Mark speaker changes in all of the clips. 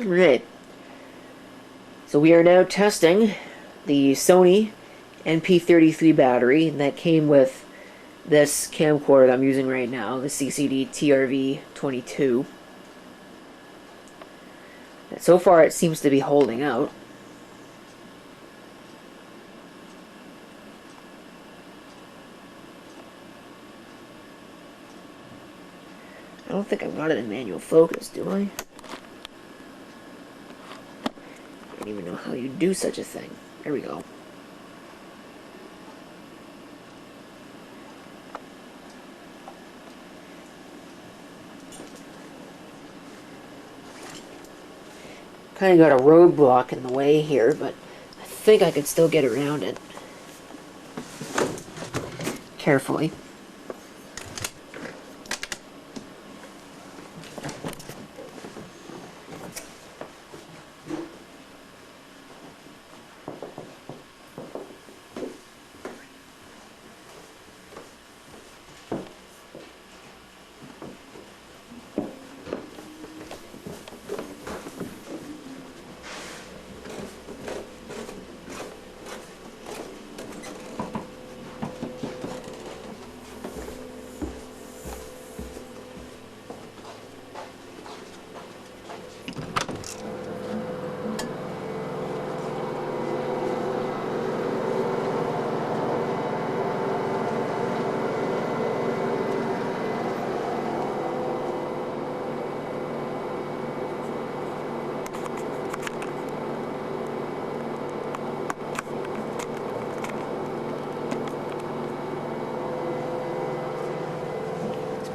Speaker 1: Alright, so we are now testing the Sony NP-33 battery that came with this camcorder that I'm using right now, the CCD-TRV22. So far it seems to be holding out. I don't think I've got it in manual focus, do I? I don't even know how you do such a thing. There we go. Kind of got a roadblock in the way here, but I think I could still get around it. Carefully.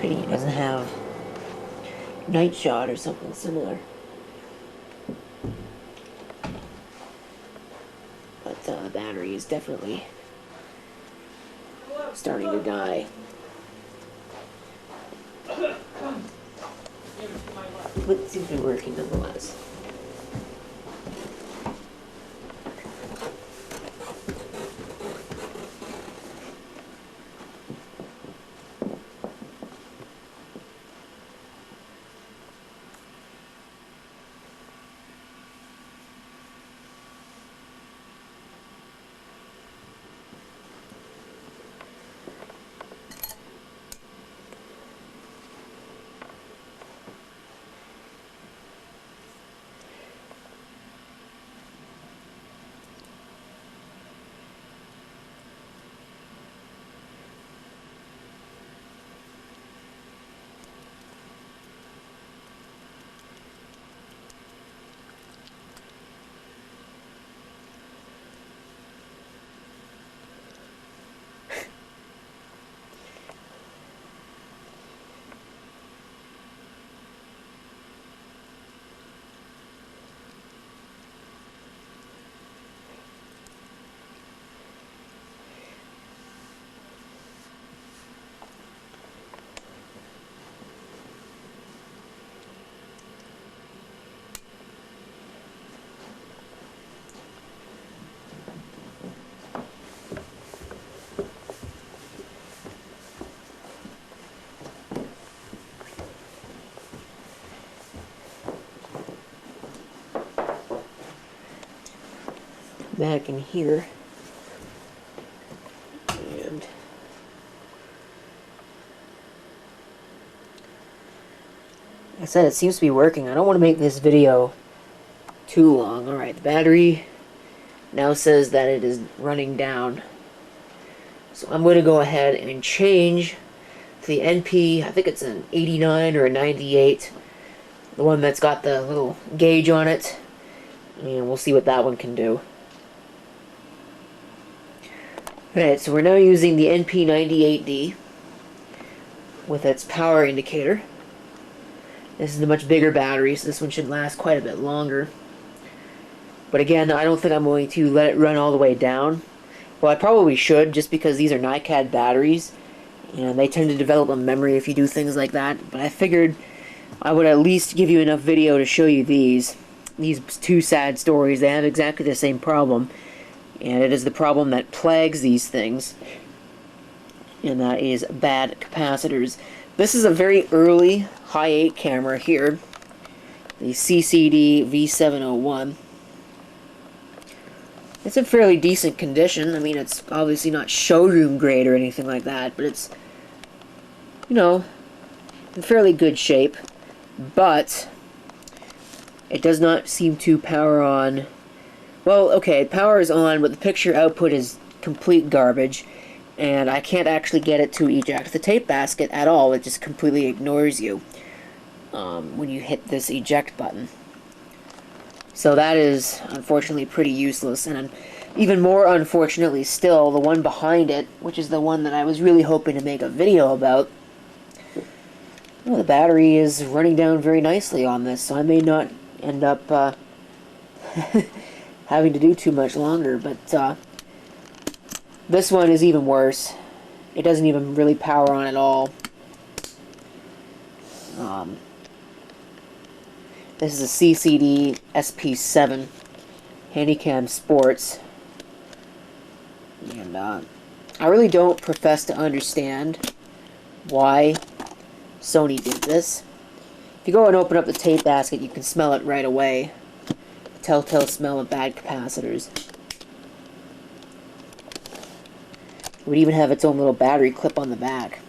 Speaker 1: It doesn't have night shot or something similar. But the battery is definitely starting to die. But it seems to be working nonetheless. Back in here, and like I said, it seems to be working. I don't want to make this video too long. Alright, the battery now says that it is running down, so I'm going to go ahead and change to the NP, I think it's an 89 or a 98, the one that's got the little gauge on it, and we'll see what that one can do. Alright, so we're now using the NP-98D with its power indicator. This is a much bigger battery, so this one should last quite a bit longer. But again, I don't think I'm going to let it run all the way down. Well, I probably should, just because these are NiCad batteries, and they tend to develop a memory if you do things like that. But I figured I would at least give you enough video to show you these two sad stories. They have exactly the same problem. And it is the problem that plagues these things, and that is bad capacitors. This is a very early Hi8 camera here. the CCD-V701. It's in fairly decent condition. I mean, it's obviously not showroom grade or anything like that, but it's, you know, in fairly good shape. But it does not seem to power on. Well, okay, power is on, but the picture output is complete garbage, and I can't actually get it to eject the tape basket at all. It just completely ignores you when you hit this eject button. So that is unfortunately pretty useless, and even more unfortunately still, the one behind it, which is the one that I was really hoping to make a video about, well, the battery is running down very nicely on this, so I may not end up having to do too much longer, but this one is even worse. It doesn't even really power on at all. This is a CCD-SP7 Handycam Sports, and I really don't profess to understand why Sony did this. If you go and open up the tape basket, you can smell it right away. Telltale smell of bad capacitors. It would even have its own little battery clip on the back.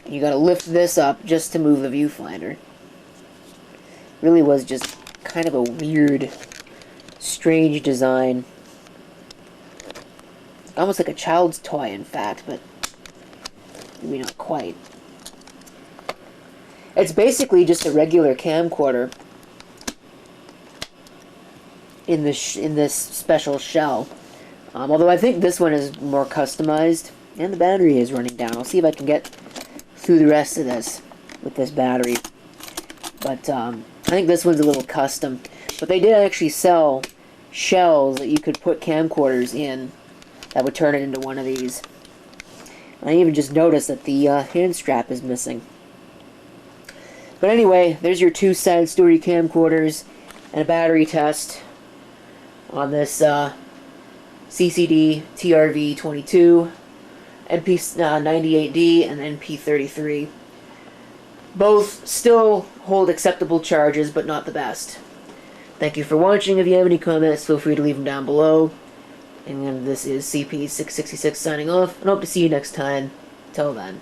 Speaker 1: And you gotta lift this up just to move the viewfinder. Really was just kind of a weird, strange design. Almost like a child's toy, in fact, but maybe not quite. It's basically just a regular camcorder in this special shell. Although I think this one is more customized, and the battery is running down. I'll see if I can get through the rest of this with this battery. But I think this one's a little custom. But they did actually sell shells that you could put camcorders in that would turn it into one of these. I even just noticed that the hand strap is missing. But anyway, there's your two side story camcorders and a battery test on this CCD-TRV22, NP-98D, and NP-33. Both still hold acceptable charges, but not the best. Thank you for watching. If you have any comments, feel free to leave them down below. And this is CP666 signing off, and hope to see you next time. Till then.